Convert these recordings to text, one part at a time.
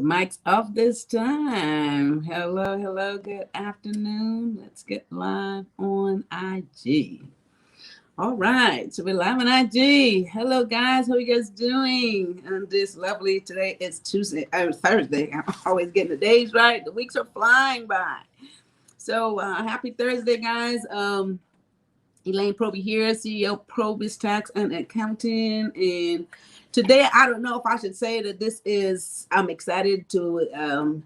mic's off this time. Hello, hello, good afternoon. Let's get live on IG. All right, so we're live on IG. Hello, guys. How are you guys doing? On this lovely, today is Tuesday, Thursday. I'm always getting the days right. The weeks are flying by. So happy Thursday, guys. Elaine Proby here, CEO PROBY'S Tax and Accounting. And today, I don't know if I should say that I'm excited to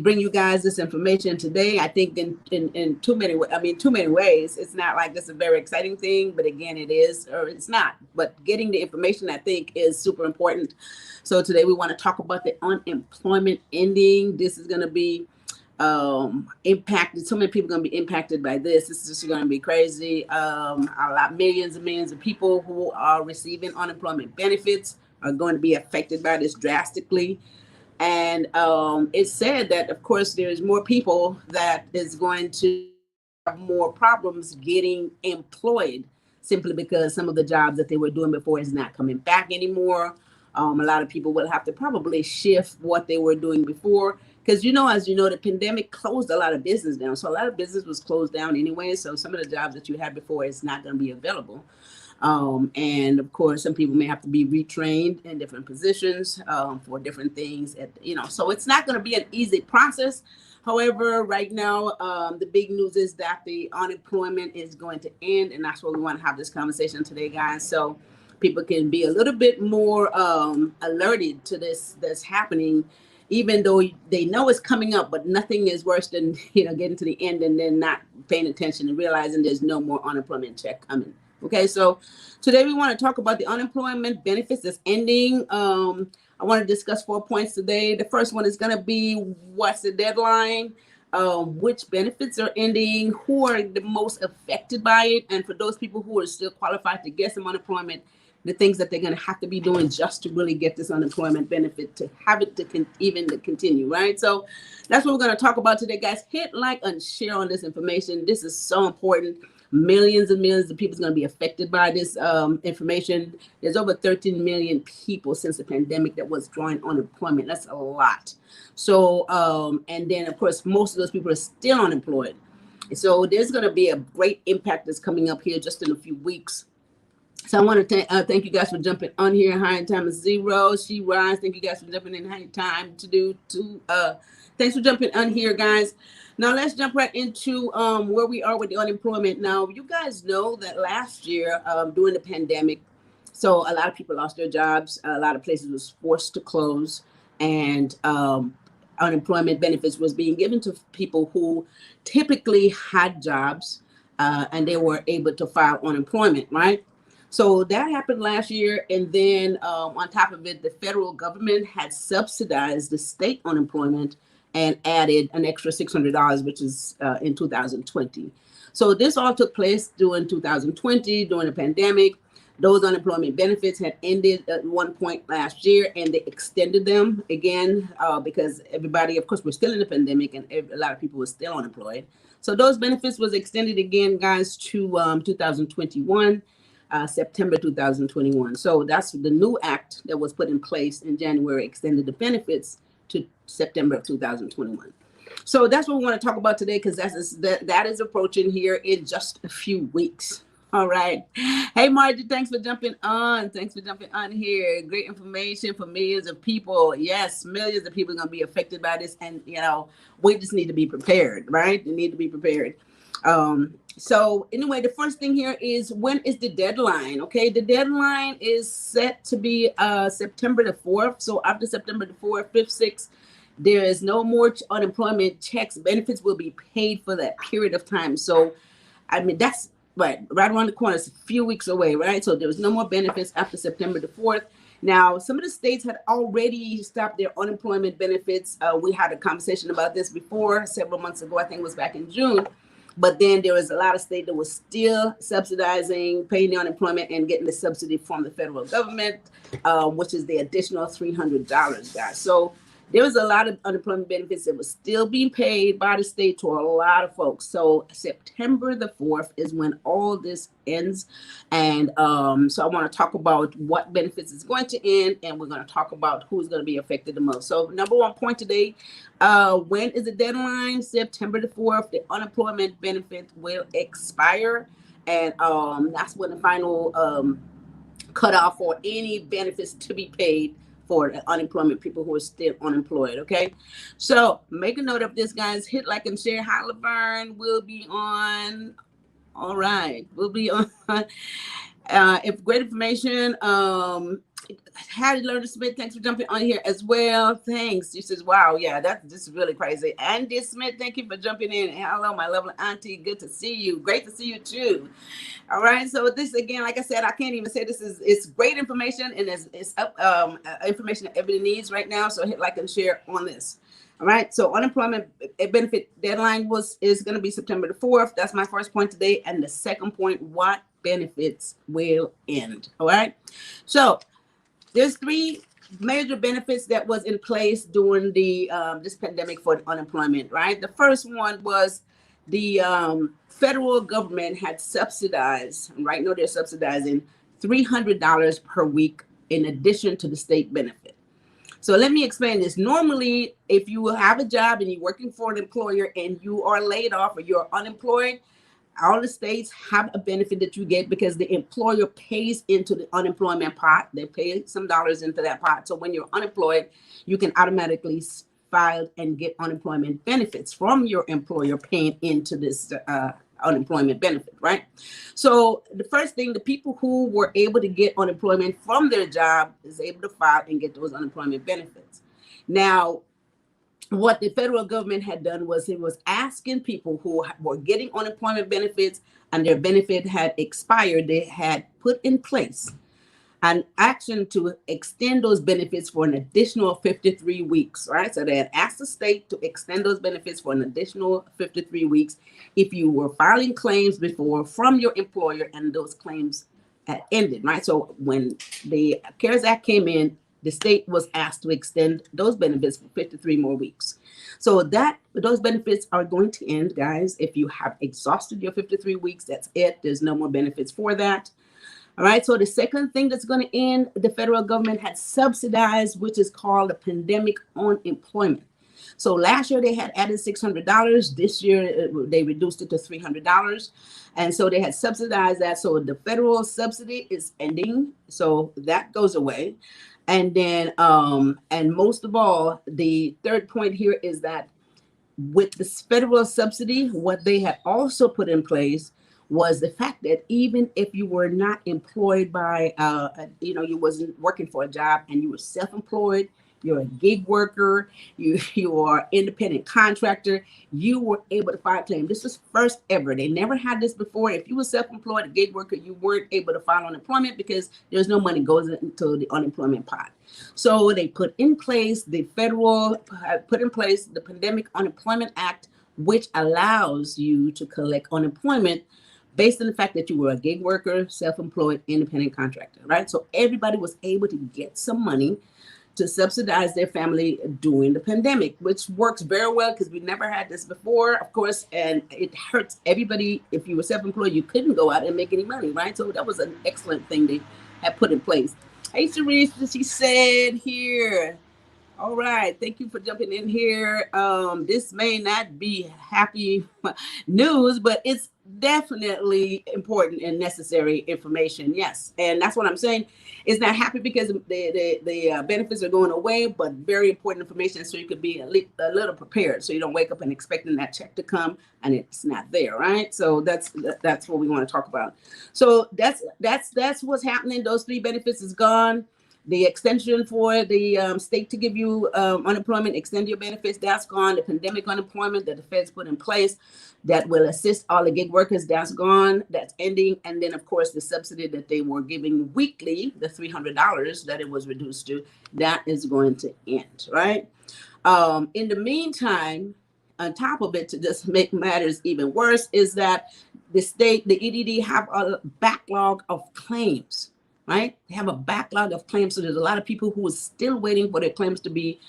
bring you guys this information today. I think in too many ways. It's not like this is a very exciting thing, but again, it is, or it's not. But getting the information, I think, is super important. So today we want to talk about the unemployment ending. This is going to be impacted. So many people are going to be impacted by this. This is just going to be crazy. Millions and millions of people who are receiving unemployment benefits are going to be affected by this drastically. And it's said that, of course, there's more people that is going to have more problems getting employed simply because some of the jobs that they were doing before is not coming back anymore. A lot of people will have to probably shift what they were doing before. Because, as you know, the pandemic closed a lot of business down. So a lot of business was closed down anyway. So some of the jobs that you had before is not going to be available. And of course, some people may have to be retrained in different positions for different things. So it's not going to be an easy process. However, right now, the big news is that the unemployment is going to end. And that's why we want to have this conversation today, guys. So people can be a little bit more alerted to this that's happening, even though they know it's coming up, but nothing is worse than, getting to the end and then not paying attention and realizing there's no more unemployment check coming. Okay, so today we want to talk about the unemployment benefits that's ending. I want to discuss 4 points today. The first one is going to be what's the deadline, which benefits are ending, who are the most affected by it, and for those people who are still qualified to get some unemployment, the things that they're going to have to be doing just to really get this unemployment benefit, to have it to continue, right? So that's what we're going to talk about today, guys. Hit like and share on this information. This is so important. Millions and millions of people are going to be affected by this information. There's over 13 million people since the pandemic that was drawing unemployment. That's a lot. So, and then, of course, most of those people are still unemployed. So there's going to be a great impact that's coming up here just in a few weeks. So I want to thank you guys for jumping on here. High time is 0. She rise. Thank you guys for jumping in. High time to do to. Thanks for jumping on here, guys. Now let's jump right into where we are with the unemployment. Now you guys know that last year during the pandemic, so a lot of people lost their jobs. A lot of places was forced to close, and unemployment benefits was being given to people who typically had jobs, and they were able to file unemployment, right? So that happened last year. And then on top of it, the federal government had subsidized the state unemployment and added an extra $600, which is in 2020. So this all took place during 2020, during the pandemic. Those unemployment benefits had ended at one point last year, and they extended them again because everybody, of course, we're still in the pandemic and a lot of people were still unemployed. So those benefits was extended again, guys, to 2021. September 2021. So that's the new act that was put in place in January, extended the benefits to September of 2021. So that's what we want to talk about today, because that is approaching here in just a few weeks. All right. Hey, Margie, thanks for jumping on. Thanks for jumping on here. Great information for millions of people. Yes, millions of people are going to be affected by this. And, we just need to be prepared, right? We need to be prepared. So anyway, the first thing here is, when is the deadline? Okay, the deadline is set to be September the 4th. So after September the 4th, 5th, 6th, there is no more unemployment checks. Benefits will be paid for that period of time. So, that's right around the corner. It's a few weeks away, right? So there was no more benefits after September the 4th. Now, some of the states had already stopped their unemployment benefits. We had a conversation about this before, several months ago. I think it was back in June. But then there was a lot of states that was still subsidizing, paying the unemployment and getting the subsidy from the federal government, which is the additional $300, guys. So there was a lot of unemployment benefits that was still being paid by the state to a lot of folks. So September the 4th is when all this ends. And so I want to talk about what benefits is going to end, and we're going to talk about who's going to be affected the most. So number one point today, when is the deadline? September the 4th, the unemployment benefit will expire. And that's when the final cutoff for any benefits to be paid for the unemployment people who are still unemployed. Okay, so make a note of this, guys. Hit like and share. Hi, Laverne. We'll be on. All right, we'll be on. If great information. How to learn to Smith. Thanks for jumping on here as well. Thanks. She says, "Wow, yeah, this is really crazy." Andy Smith, thank you for jumping in. Hello, my lovely auntie. Good to see you. Great to see you too. All right. So this again, like I said, I can't even say it's great information, and it's information that everybody needs right now. So hit like and share on this. All right. So unemployment benefit deadline is going to be September the 4th. That's my first point today, and the second point: what benefits will end. All right. So there's three major benefits that was in place during the this pandemic for unemployment, right? The first one was the federal government had subsidized, right now they're subsidizing $300 per week in addition to the state benefit. So let me explain this. Normally, if you have a job and you're working for an employer and you are laid off or you're unemployed, all the states have a benefit that you get because the employer pays into the unemployment pot. They pay some dollars into that pot. So when you're unemployed, you can automatically file and get unemployment benefits from your employer paying into this unemployment benefit, right? So the first thing, the people who were able to get unemployment from their job is able to file and get those unemployment benefits. Now, what the federal government had done was it was asking people who were getting unemployment benefits and their benefit had expired, they had put in place an action to extend those benefits for an additional 53 weeks, right? So they had asked the state to extend those benefits for an additional 53 weeks if you were filing claims before from your employer and those claims had ended, right? So when the CARES Act came in, the state was asked to extend those benefits for 53 more weeks. So those benefits are going to end, guys. If you have exhausted your 53 weeks, that's it. There's no more benefits for that. All right. So the second thing that's going to end, the federal government had subsidized, which is called the pandemic unemployment. So last year they had added $600. This year they reduced it to $300. And so they had subsidized that. So the federal subsidy is ending. So that goes away. And then, and most of all, the third point here is that with this federal subsidy, what they had also put in place was the fact that even if you were not employed by, you wasn't working for a job and you were self-employed, you're a gig worker, you are independent contractor, you were able to file a claim. This was first ever. They never had this before. If you were self-employed, a gig worker, you weren't able to file unemployment because there's no money goes into the unemployment pot. So they put in place the Pandemic Unemployment Act, which allows you to collect unemployment based on the fact that you were a gig worker, self-employed, independent contractor, right? So everybody was able to get some money to subsidize their family during the pandemic, which works very well because we never had this before, of course, and it hurts everybody. If you were self-employed, you couldn't go out and make any money, right? So that was an excellent thing they had put in place. Hey, Teresa, she said here, all right, thank you for jumping in here. This may not be happy news, but it's definitely important and necessary information. Yes, and that's what I'm saying. It's not happy because the benefits are going away, but very important information so you could be a little prepared, so you don't wake up and expecting that check to come and it's not there, right? So that's what we want to talk about. So that's what's happening. Those three benefits is gone. The extension for the state to give you unemployment, extend your benefits, that's gone. The pandemic unemployment that the feds put in place that will assist all the gig workers, that's gone, that's ending. And then, of course, the subsidy that they were giving weekly, the $300 that it was reduced to, that is going to end, right? In the meantime, on top of it, to just make matters even worse, is that the state, the EDD, have a backlog of claims. right? They have a backlog of claims. So there's a lot of people who are still waiting for their claims to be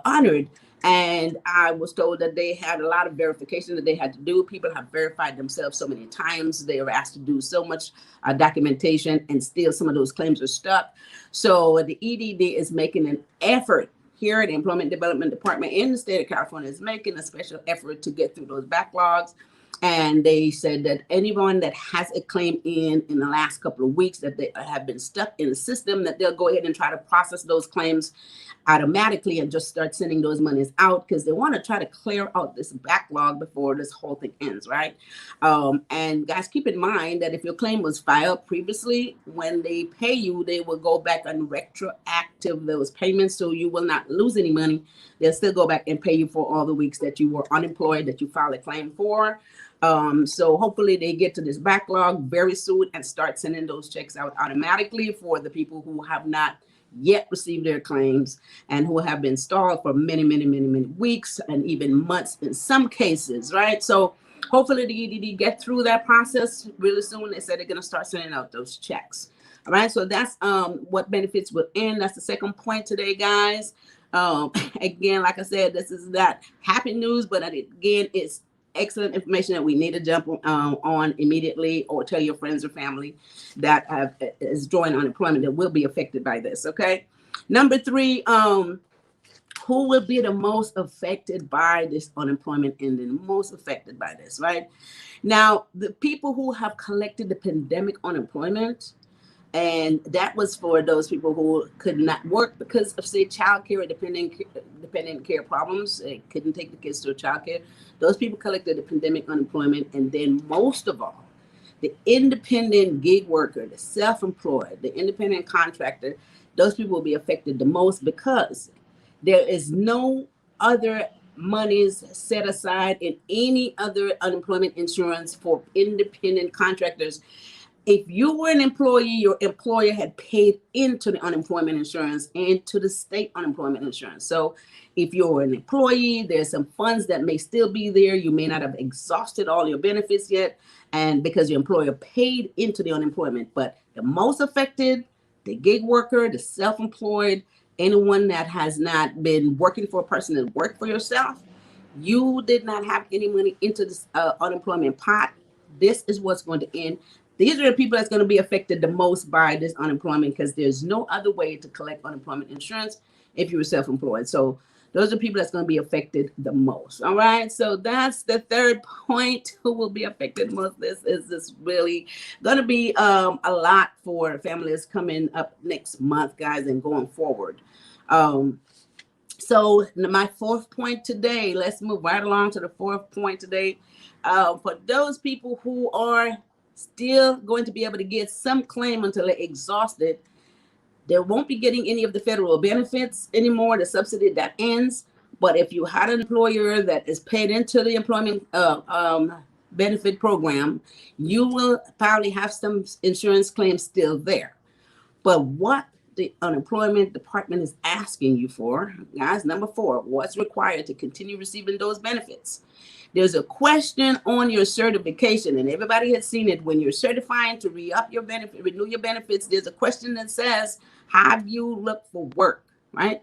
honored. And I was told that they had a lot of verification that they had to do. People have verified themselves so many times. They were asked to do so much documentation, and still some of those claims are stuck. So the EDD is making an effort here. The Employment Development Department in the state of California is making a special effort to get through those backlogs. And they said that anyone that has a claim in the last couple of weeks that they have been stuck in the system, that they'll go ahead and try to process those claims automatically and just start sending those monies out, because they want to try to clear out this backlog before this whole thing ends, right? And guys, keep in mind that if your claim was filed previously, when they pay you, they will go back and retroactive those payments, so you will not lose any money. They'll still go back and pay you for all the weeks that you were unemployed, that you filed a claim for. So hopefully they get to this backlog very soon and start sending those checks out automatically for the people who have not yet received their claims and who have been stalled for many weeks and even months in some cases, right? So hopefully the EDD get through that process really soon. They said they're going to start sending out those checks. All right, so that's what benefits will end. That's the second point today, guys. Again, like I said, this is not happy news, but again, it's excellent information that we need to jump on immediately, or tell your friends or family that is joining unemployment that will be affected by this. Okay. Number 3, who will be the most affected by this unemployment ending? Most affected by this, right? Now, the people who have collected the pandemic unemployment, and that was for those people who could not work because of, say, child care or dependent care problems. They couldn't take the kids to a child care. Those people collected the pandemic unemployment. And then most of all, the independent gig worker, the self-employed, the independent contractor, those people will be affected the most, because there is no other monies set aside in any other unemployment insurance for independent contractors. If you were an employee, your employer had paid into the unemployment insurance and to the state unemployment insurance. So if you're an employee, there's some funds that may still be there. You may not have exhausted all your benefits yet, and because your employer paid into the unemployment. But the most affected, the gig worker, the self-employed, anyone that has not been working for a person that worked for yourself, you did not have any money into this unemployment pot. This is what's going to end. These are the people that's going to be affected the most by this unemployment, because there's no other way to collect unemployment insurance if you were self-employed. So those are people that's going to be affected the most. All right. So that's the third point. Who will be affected most? This is really going to be a lot for families coming up next month, guys, and going forward. So my fourth point today, let's move right along to the fourth point today. For those people who are still going to be able to get some claim until they're exhausted, they won't be getting any of the federal benefits anymore, the subsidy that ends. But if you had an employer that is paid into the employment benefit program, you will probably have some insurance claims still there. But what the unemployment department is asking you for, guys, number 4, what's required to continue receiving those benefits? There's a question on your certification, and everybody has seen it. When you're certifying to re-up your benefit, renew your benefits, there's a question that says, have you looked for work, right?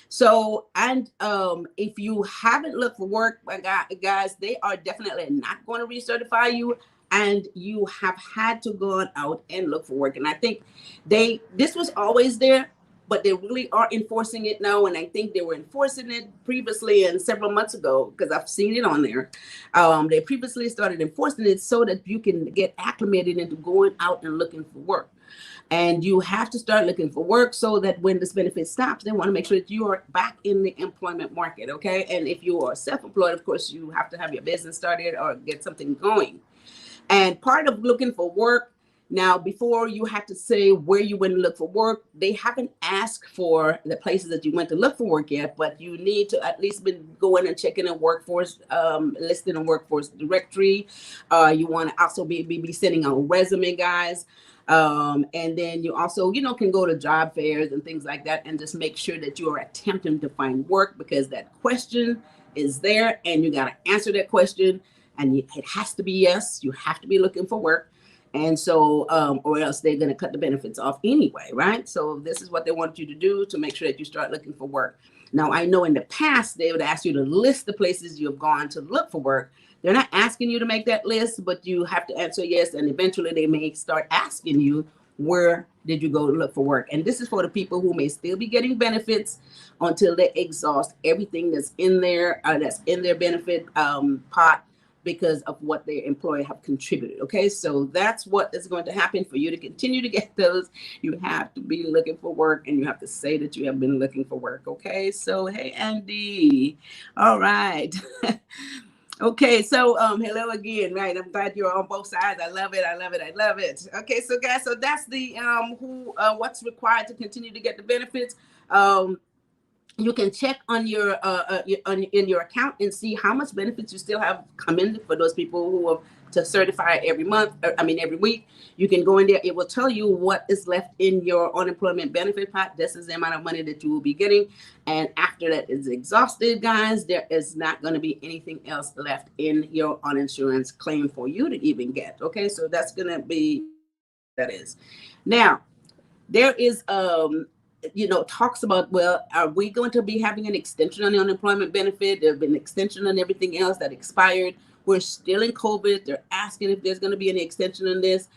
So, and if you haven't looked for work, guys, they are definitely not going to recertify you, and you have had to go out and look for work. And I think this was always there, but they really are enforcing it now. And I think they were enforcing it previously and several months ago, because I've seen it on there. They previously started enforcing it so that you can get acclimated into going out and looking for work. And you have to start looking for work so that when this benefit stops, they want to make sure that you are back in the employment market, okay? And if you are self-employed, of course, you have to have your business started or get something going. And part of looking for work, now, before you have to say where you went to look for work, they haven't asked for the places that you went to look for work yet, but you need to at least been going and checking a workforce, listing a workforce directory. You want to also be sending out a resume, guys. And then you also, can go to job fairs and things like that and just make sure that you are attempting to find work, because that question is there and you got to answer that question. And it has to be yes, you have to be looking for work. And so, or else they're going to cut the benefits off anyway, right? So this is what they want you to do to make sure that you start looking for work. Now, I know in the past, they would ask you to list the places you've gone to look for work. They're not asking you to make that list, but you have to answer yes. And eventually they may start asking you, where did you go to look for work? And this is for the people who may still be getting benefits until they exhaust everything that's in there, that's in their benefit pot, because of what their employer have contributed. Okay, so that's what is going to happen. For you to continue to get those, you have to be looking for work, and you have to say that you have been looking for work. Okay, so hey, Andy. All right. Okay, so hello again, right? I'm glad you're on both sides. I love it. I love it. I love it. Okay, so guys, so that's the what's required to continue to get the benefits. You can check on your in your account and see how much benefits you still have coming for those people who have to certify every month. Every week. You can go in there. It will tell you what is left in your unemployment benefit pot. This is the amount of money that you will be getting. And after that is exhausted, guys, there is not going to be anything else left in your uninsurance claim for you to even get. Okay, so that's going to be that is. Now, there is talks about, well, are we going to be having an extension on the unemployment benefit? There's been an extension on everything else that expired. We're still in COVID. They're asking if there's going to be any extension on this.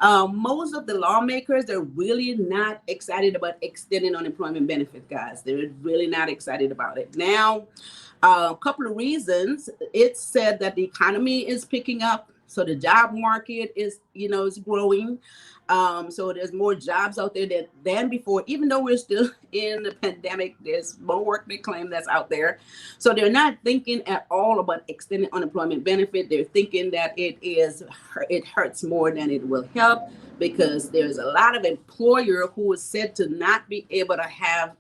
Most of the lawmakers, they're really not excited about extending unemployment benefit, guys. They're really not excited about it. Now, a couple of reasons. It's said that the economy is picking up. So the job market is growing. So there's more jobs out there than before, even though we're still in the pandemic, there's more work they claim that's out there. So they're not thinking at all about extending unemployment benefit. They're thinking that it hurts more than it will help, because there's a lot of employer who is said to not be able to have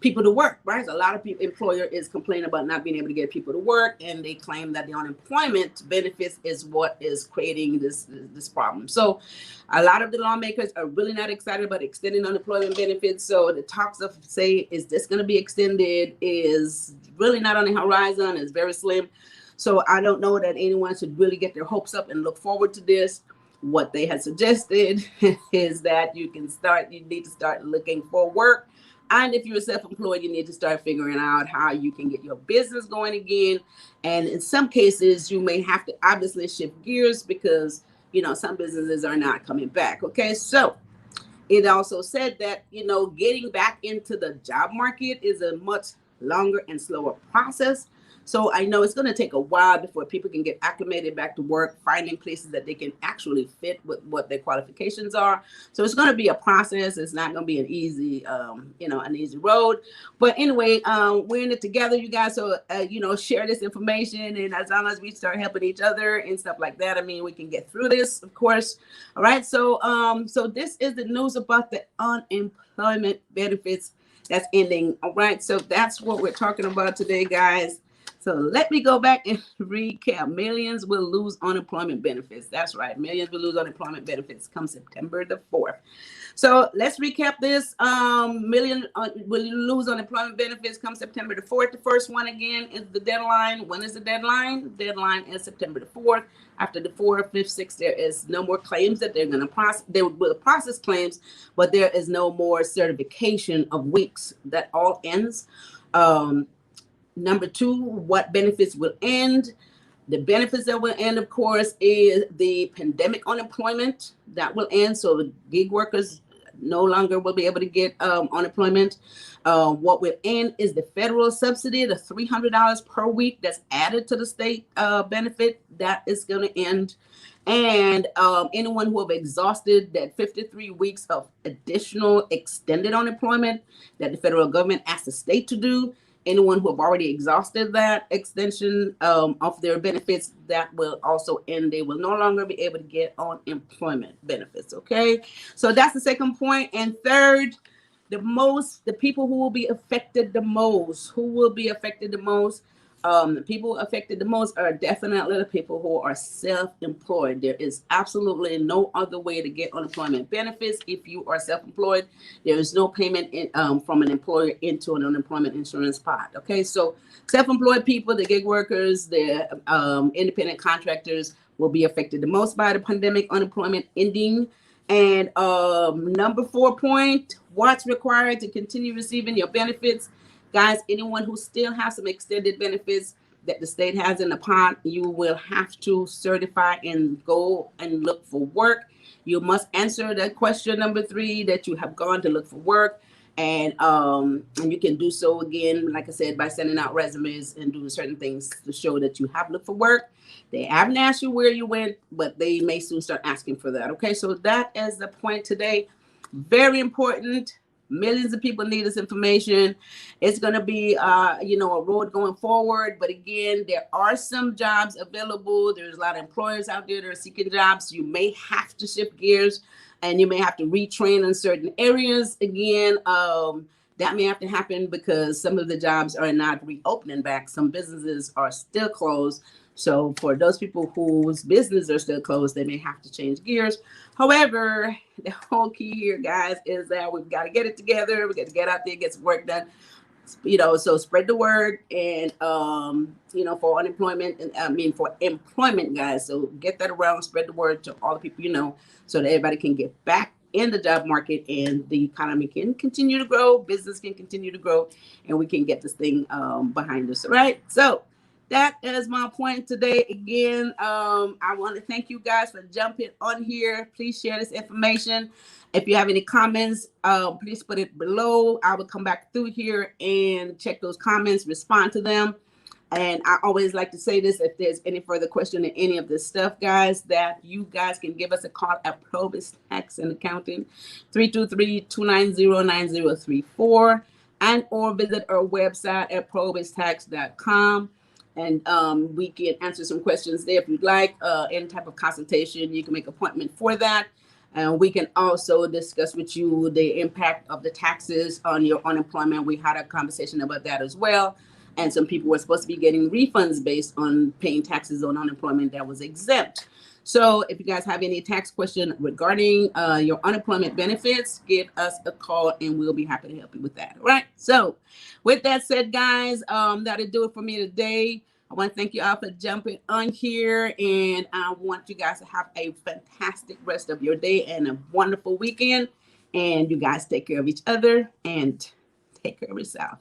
people to work, right? So a lot of people, employer is complaining about not being able to get people to work, and they claim that the unemployment benefits is what is creating this problem. So a lot of the lawmakers are really not excited about extending unemployment benefits. So the talks of say, is this going to be extended, is really not on the horizon. It's very slim. So I don't know that anyone should really get their hopes up and look forward to this. What they had suggested is that you need to start looking for work. And if you're self-employed, you need to start figuring out how you can get your business going again. And in some cases, you may have to obviously shift gears, because, some businesses are not coming back. Okay, so it also said that, getting back into the job market is a much longer and slower process. So I know it's going to take a while before people can get acclimated back to work, finding places that they can actually fit with what their qualifications are. So it's going to be a process. It's not going to be an easy, an easy road. But anyway, we're in it together, you guys. So, share this information. And as long as we start helping each other and stuff like that, we can get through this, of course. All right. So, so this is the news about the unemployment benefits that's ending. All right. So that's what we're talking about today, guys. So let me go back and recap. Millions will lose unemployment benefits. That's right. Millions will lose unemployment benefits come September the 4th. So let's recap this. Million will lose unemployment benefits come September the 4th. The first one again is the deadline. When is the deadline? Deadline is September the 4th. After the 4th, 5th, 6th, there is no more claims that they're going to process. They will process claims, but there is no more certification of weeks. That all ends. Number 2, what benefits will end? The benefits that will end, of course, is the pandemic unemployment that will end. So the gig workers no longer will be able to get unemployment. What will end is the federal subsidy, the $300 per week that's added to the state benefit. That is going to end. And anyone who have exhausted that 53 weeks of additional extended unemployment that the federal government asked the state to do, anyone who have already exhausted that extension of their benefits, that will also end. They will no longer be able to get unemployment benefits. Okay, so that's the second point. And third, the people who will be affected the most. Who will be affected the most? The people affected the most are definitely the people who are self-employed. There is absolutely no other way to get unemployment benefits if you are self-employed. There is no payment from an employer into an unemployment insurance pot. Okay, so self-employed people, the gig workers, the independent contractors will be affected the most by the pandemic unemployment ending. And number 4 point, what's required to continue receiving your benefits? Guys, anyone who still has some extended benefits that the state has in the pot, you will have to certify and go and look for work. You must answer that question number 3, that you have gone to look for work. And you can do so again, like I said, by sending out resumes and doing certain things to show that you have looked for work. They haven't asked you where you went, but they may soon start asking for that. Okay, so that is the point today. Very important. Millions of people need this information. It's going to be, a road going forward. But again, there are some jobs available. There's a lot of employers out there that are seeking jobs. You may have to shift gears, and you may have to retrain in certain areas. Again, that may have to happen because some of the jobs are not reopening back. Some businesses are still closed. So for those people whose businesses are still closed, they may have to change gears. However, the whole key here, guys, is that we've got to get it together. We got to get out there, get some work done. So spread the word, and for unemployment, and for employment, guys. So get that around, spread the word to all the people so that everybody can get back in the job market and the economy can continue to grow, business can continue to grow, and we can get this thing behind us. All right. So that is my point today. Again, I want to thank you guys for jumping on here. Please share this information. If you have any comments, please put it below. I will come back through here and check those comments, respond to them. And I always like to say this, if there's any further question in any of this stuff, guys, that you guys can give us a call at PROBY'S Tax and Accounting, 323-290-9034, and or visit our website at probystax.com. And we can answer some questions there if you'd like. Any type of consultation, you can make an appointment for that. And we can also discuss with you the impact of the taxes on your unemployment. We had a conversation about that as well. And some people were supposed to be getting refunds based on paying taxes on unemployment that was exempt. So if you guys have any tax question regarding your unemployment benefits, give us a call and we'll be happy to help you with that. All right. So with that said, guys, that'll do it for me today. I want to thank you all for jumping on here, and I want you guys to have a fantastic rest of your day and a wonderful weekend. And you guys take care of each other and take care of yourself.